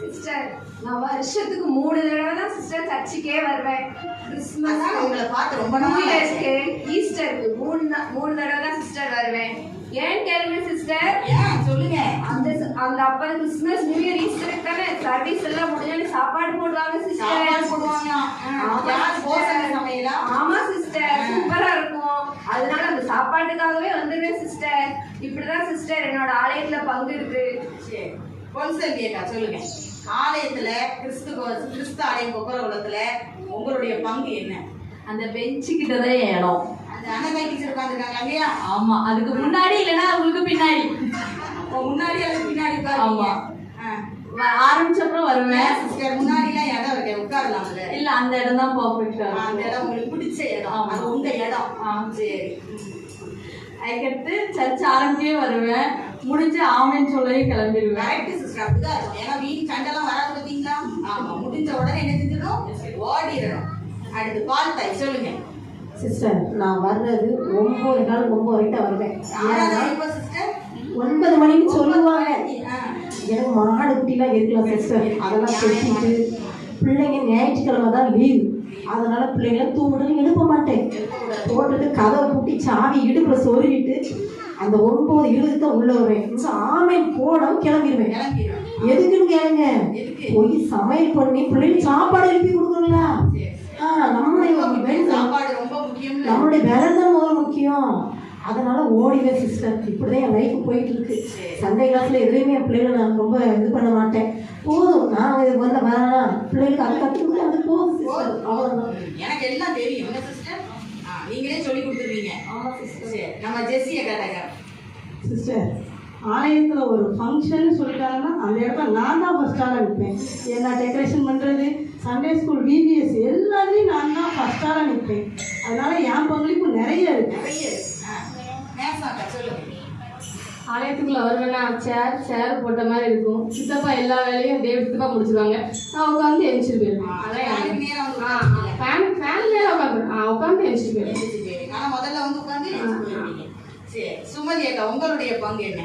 Sister நான் வருஷத்துக்கு 3 தடவை தான் சிஸ்டர் சர்ச்சுக்கே வருவேன். கிறிஸ்மஸ் உங்களை பார்த்து ரொம்ப நாள் இயர்ஸ்க்கு ஈஸ்டருக்கு 3 தடவை தான் சிஸ்டர் வருவேன். ஏன் கேளுங்க சிஸ்டர். சொல்லுங்க. அந்த அப்ப கிறிஸ்மஸ் நியூ இயர் ஈஸ்டருக்கு தானே சர்வீஸ் எல்லாம் முடிஞ்சு சாப்பாடு போடுவாங்க சிஸ்டர். போடுவாங்க. ஆமா சிஸ்டர், சூப்பரா இருக்கும். அதனால அந்த சாப்பாட்டுக்காகவே வந்துடுவேன் சிஸ்டர். இப்படிதான் சிஸ்டர் என்னோட ஆலயத்துல பங்கு இருக்கு. பொன்செல்வியக்கா சொல்லுங்க. ஆலயத்துல கிறிஸ்து ஆலயம் கொக்கரகுளத்துல உங்களுடைய பங்கு என்ன? அந்த பெஞ்சு கிட்டதான் இடம். அந்த அண்ணன் டீச்சர் உட்காந்துருக்காங்க இல்லையா? ஆமா, அதுக்கு முன்னாடி இல்லைன்னா உங்களுக்கு பின்னாடி. முன்னாடி அதுக்கு பின்னாடி ஆமா, ஆரம்பிச்சப்பறம் வருவேன் சிஸ்டர். முன்னாடி எல்லாம் இடம் இருக்கு, உட்காரலாம்ல? இல்ல, அந்த இடம் தான் பர்ஃபெக்டா. அந்த இடம் உங்களுக்கு பிடிச்ச இடம், அது உங்க இடம். சரி. அதுக்கடுத்து சர்ச் ஆரம்பிச்சே வருவேன், முடிஞ்சு ஆமென் சொல்லவே கிளம்பிடுவேன். கரெக்ட் சிஸ்டர், அப்படிதான் இருக்கும். ஏன்னா வீண் சண்டைலாம் வராது பார்த்தீங்களா? ஆமா, முடிஞ்ச உடனே என்ன செஞ்சிடும்? ஓடிடணும். அடுத்து பால் தாய் சொல்லுங்க. சிஸ்டர் நான் வர்றது 9:30 வருவேன். சிஸ்டர் 9 மணிக்கு சொல்லுவாங்க. எனக்கு மாடு குட்டிலாம் இருக்கலாம் சிஸ்டர், அதெல்லாம் கட்டிட்டு பிள்ளைங்க ஞாயிற்றுக்கிழமை தான் லீவு, அதனால பிள்ளைங்களை தூங்கிட்டு எழுப்ப மாட்டேன். போட்டுட்டு கதவை பூட்டி சாவி இடுப்புல சொருகிட்டு அந்த 9:20 தான் உள்ள வருவேன். ஆமேன் போடவும் கிளம்பிடுவேன். எதுக்குன்னு கேளுங்க, போய் சமையல் பண்ணி பிள்ளைங்க சாப்பாடு எழுப்பி கொடுக்குறீங்களா? நம்மளுடைய வேலை தான் முதல்ல முக்கியம். அதனால ஓடிவேன் சிஸ்டர். இப்படிதான் என் லைஃப் போயிட்டு இருக்கு. சண்டே கிளாஸ்ல எதுவுமே என் பிள்ளைகளை நான் ரொம்ப இது பண்ண மாட்டேன். போதும், நான் இது வந்த வேணாம், பிள்ளைகளுக்கு அது கற்றுக்கிட்டு அது போதும் சிஸ்டர். அவ்வளோதான். எனக்கு எல்லாம் தெரியும் சிஸ்டர், நீங்களே சொல்லி கொடுத்துருவீங்க. ஆமா சிஸ்டர். நம்ம ஜெஸ்ஸியை கேட்டாங்க சிஸ்டர், ஆலயத்தில் ஒரு ஃபங்க்ஷன் சொல்லிட்டாங்கன்னா அந்த இடத்துல நான் தான் ஃபர்ஸ்ட் ஆளாக நிற்பேன். என்ன டெக்கரேஷன் பண்ணுறது, சண்டே ஸ்கூல், விபிஎஸ் எல்லாத்துலேயும் நான் தான் ஃபர்ஸ்ட் ஆளாக நிற்பேன். அதனால என் பங்களிப்பு நிறைய இருக்கு. ஆலயத்துக்குள்ள வருவேன்னா சேர் போட்ட மாதிரி இருக்கும். சித்தப்பா எல்லா வேலையும் சித்தப்பா முடிச்சிருவாங்க. நான் உட்காந்து எழுந்திரிச்சு போயிருவேன். உட்காந்து எழுந்திரிச்சு போயிருவேன். முதல்ல வந்து உட்காந்து சுமதி அக்கா உங்களுடைய பங்கு என்ன?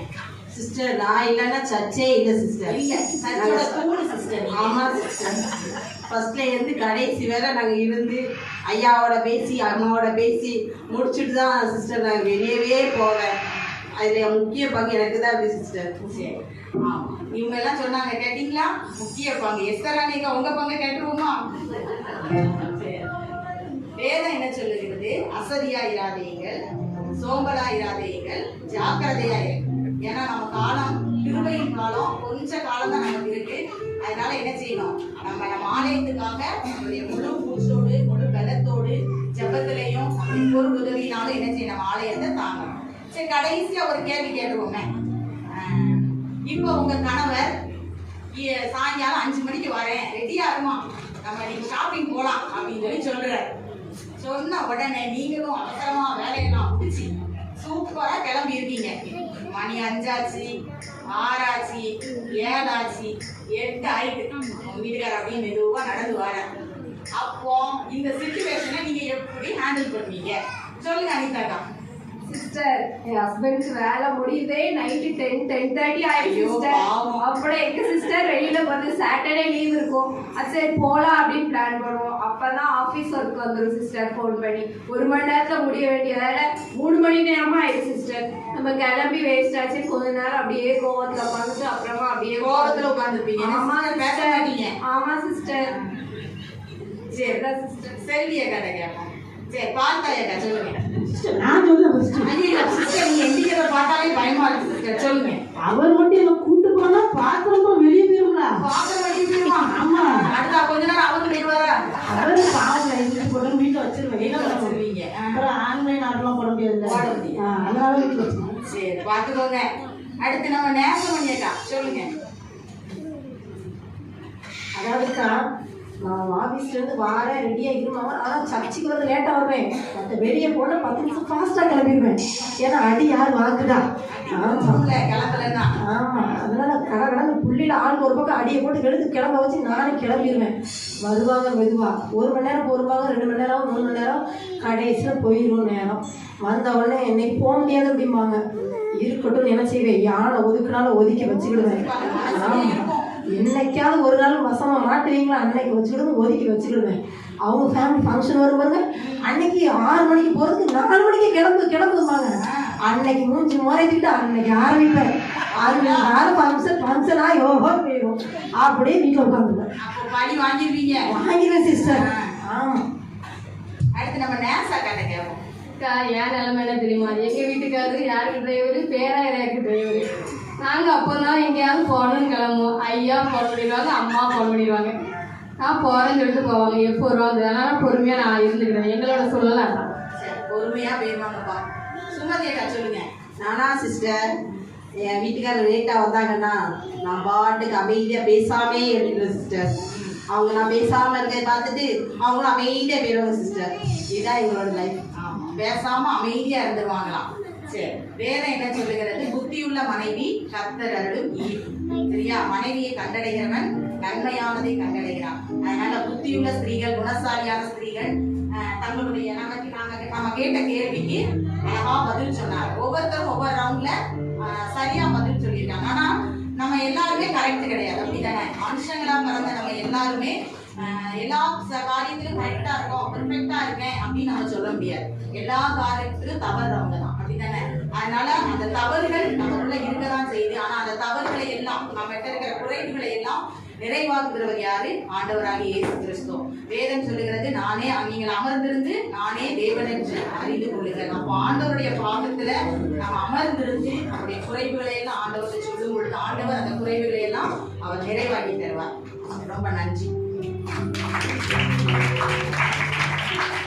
சிஸ்டர் நான் இல்லைன்னா சர்ச்சே இல்லை சிஸ்டர். சிஸ்டர் ஆமா சிஸ்டர், ஃபர்ஸ்ட்ல இருந்து கடைசி வேலை நாங்கள் இருந்து ஐயாவோட பேசி அம்மாவோட பேசி முடிச்சுட்டு தான் சிஸ்டர் நாங்கள் வெளியவே போவேன். அதில் முக்கிய பங்கு எனக்கு தான் அப்படி சிஸ்டர். இவங்க எல்லாம் சொன்னாங்க, கேட்டீங்களா? முக்கிய பங்கு எஸ்தராணிக்கா உங்க பங்கு கேட்டுருவோமா? வேதம் என்ன சொல்லுகிறது? அசதியாயிராதீங்கள், சோம்பலாயிராதீங்கள், ஜாக்கிரதையாயிருங்கள். ஏன்னா நம்ம காலம் கிருபையின் காலம், கொஞ்ச காலம் தான் நமக்கு இருக்கு. அதனால என்ன செய்யணும்? நம்ம ஆலயத்துக்காக நம்மளுடைய முழு மூச்சோடு முழு பலத்தோடு ஜபத்திலையும் நம்மளுடைய ஒரு உதவினாலும் என்ன செய்யணும்? நம்ம ஆலயத்தை தாங்கணும். சரி, கடைசியா ஒரு கேள்வி கேட்டுருவோமே. இப்போ உங்க கணவர் சாயங்காலம் 5 மணிக்கு வரேன், ரெடியா இருமா, நம்ம நீங்க ஷாப்பிங் போலாம் அப்படின்னு சொல்ற. சொன்ன உடனே நீங்களும் அவசரமா வேலையெல்லாம் முடிச்சு சூப்பரா கிளம்பி இருக்கீங்க. மணி 5 ஆச்சு, 6 ஆச்சு, 7 ஆச்சு, 8 ஆயிட்டு. உங்க வீட்டுக்கார அப்படின்னு மெதுவா நடந்து வர. அப்போ இந்த சிச்சுவேஷனை நீங்க எப்படி ஹேண்டில் பண்ணுவீங்க? சொல்லுங்க அனிதாக்கா. சிஸ்டர், என் ஹஸ்பண்டுக்கு வேலை முடியுதே நைட்டு 10:30 ஆயிடுச்சு சிஸ்டர். அப்படியே எங்க சிஸ்டர் வெளியில வந்து சாட்டர்டே லீவ் இருக்கும், அது சரி போலாம் அப்படின்னு பிளான் பண்ணுவோம். அப்பதான் ஆபீஸ் ஒர்க் வந்துடும் சிஸ்டர். ஃபோன் பண்ணி 1 மணி நேரத்துல முடிய வேண்டிய வேலை 3 மணி நேரமா ஆயிடுச்சு சிஸ்டர். நம்ம கிளம்பி வேஸ்ட் ஆச்சு. கொஞ்ச நேரம் அப்படியே கோவத்துல உட்காந்துட்டு அப்புறமா அப்படியே கோவத்துல உட்காந்துருப்பீங்க. ஆமா சிஸ்டர். சரி சிஸ்டர், செல்வியை கதை கேட்போம். சரி, பார்த்தாயக்கா சொல்லுங்க. நான் சொல்லுவேன். சிஸ்டர் நீங்க எந்திக்கிறத பார்த்தாலே பயமா இருக்கு சிஸ்டர், சொல்லுங்க. அவர் மட்டும் என்ன கூட்டு போனா பாத்திரம் வெளியே போயிருங்களா? பாத்திரம் வெளியே போயிருமா? ஆமா, அடுத்த கொஞ்ச நேரம் அவரு போயிடுவாரா? அவரு பாவம் எழுதி போட வீட்டுல வச்சிருவீங்க. அப்புறம் ஆன்லைன் ஆர்டர்லாம் போட முடியாது, அதனால வீட்டுல வச்சிருக்கேன். சரி, பாத்துக்கோங்க. அடுத்து நம்ம நேசமணியக்கா சொல்லுங்க. அதாவதுக்கா, நான் ஆஃபீஸ்லேருந்து வாரேன், ரெடியாக இருமாங்க. ஆனால் சர்ச்சுக்கு வந்து லேட்டாக வருவேன். மற்ற வெளியே போனால் 10 நிமிஷம் ஃபாஸ்ட்டாக கிளம்பிடுவேன். ஏன்னா அடி யார் வாங்குதா? கிளம்பலன்னா ஆமாம், அதனால கடை புள்ளியில் ஆளுக்கு ஒரு பக்கம் அடியை போட்டு எடுத்து கிளம்ப வச்சு நானே கிளம்பிடுவேன். வருவாங்க மெதுவாக, 1 மணி நேரம் பொறுப்பாங்க, 2 மணி நேரம் 3 மணி நேரம், கடைசியில் போயிடும் நேரம். வந்த உடனே இன்னைக்கு போக முடியாது அப்படிம்பாங்க. இருக்கட்டும் என்ன செய்வேன், யானை ஒதுக்குனாலும் ஒதுக்கி வச்சுக்கிடுவேன். என்னைக்காவது ஒரு நாள் வசமா மாட்டுவீங்களா அன்னைக்கு வச்சுக்கிடுங்க, ஒதுக்கி வச்சுக்கிடுவேன். அவங்க ஃபேமிலி ஃபங்க்ஷன் வரும் பாருங்க, அன்னைக்கு 6 மணிக்கு போகிறதுக்கு 4 மணிக்கு கிளம்புவாங்க. அன்னைக்கு மூஞ்சி முறைக்கிட்டு அன்னைக்கு ஆரம்பிப்பேன். அது ஃபங்க்ஷனாக யோகா போயிடும். அப்படியே வீட்டில் உட்காந்துருவேன். அப்போ பணி வாங்கிடுவேன் சிஸ்டர். ஆமாம். அடுத்து நம்ம நேசா கதை கேட்போம். அக்கா என் நிலைமை என்ன தெரியுமா? எங்கள் வீட்டுக்காரரு யாருக்கு டிரைவரு? பேராயிரம் டிரைவரு. நாங்கள் அப்போ தான் எங்கேயாவது போகணும்னு கிளம்புவோம். ஐயா ஃபோன் பண்ணிடுவாங்க, அம்மா ஃபோன் பண்ணிடுவாங்க. நான் போகிறேன்னு சொல்லிட்டு போவாங்க. எப்போ வருவாங்க? அதனால பொறுமையாக நான் இருந்துக்கிறேன். எங்களோட சூழல் அதான். சரி, பொறுமையா போயிருவாங்கப்பா. சுமதி அக்கா சொல்லுங்க. நானா சிஸ்டர், என் வீட்டுக்காரர் லேட்டாக வந்தாங்கன்னா நான் பாட்டுக்கு அமைதியாக பேசாமே இருந்துக்கிறேன் சிஸ்டர். அவங்க நான் பேசாமல் இருக்கிறத பார்த்துட்டு அவங்களும் அமைதியாக போயிடுவாங்க சிஸ்டர். இதுதான் எங்களோட லைஃப். ஆமா, பேசாம அமைதியா இருந்துருவாங்களாம். சரி, வேதம் என்ன சொல்லுகிறது? புத்தியுள்ள மனைவி கர்த்தர் அருளும் ஈவு. சரியா? மனைவியை கண்டடைகிறவன் நன்மையானதை கண்டடைகிறான். அதனால புத்தியுள்ள ஸ்திரீகள், குணசாலியான ஸ்திரீகள் தங்களுடைய நம்ம கேட்ட கேள்விக்கு அழகா பதில் சொன்னாங்க. ஒவ்வொருத்தரும் ஒவ்வொரு ரவுண்ட்ல சரியா பதில் சொல்லியிருக்காங்க. ஆனா நம்ம எல்லாருமே கரெக்ட் கிடையாது, அப்படிதானே? மனுஷங்களா பிறந்த நம்ம எல்லாருமே எல்லா காரியத்திலும் கரெக்டா இருக்கோம், பெர்ஃபெக்டா இருக்கேன் அப்படின்னு நம்ம சொல்ல முடியாது. எல்லா காரியத்திலும் தவறுறவங்க தான், அப்படித்தானே? அதனால அந்த தவறுகள் நம்மளுள்ள இருக்கதான் செய்யுது. ஆனா அந்த தவறுகளை எல்லாம், நம்ம இருக்கிற குறைவுகளை எல்லாம் நிறைவாக்குகிறவர் யாரு? ஆண்டவராகிய இயேசு கிறிஸ்து. வேதம் சொல்லுகிறது, நானே நீங்கள் அமர்ந்திருந்து நானே தேவன் என்று அறிந்து கொள்ளுங்கள். அப்போ ஆண்டவருடைய பாகத்துல நம்ம அமர்ந்திருந்து நம்முடைய குறைவுகளை எல்லாம் ஆண்டவரை சொல்லும் பொழுது ஆண்டவர் அந்த குறைவுகளை எல்லாம் அவர் நிறைவாக்கி தருவார். ரொம்ப நன்றி.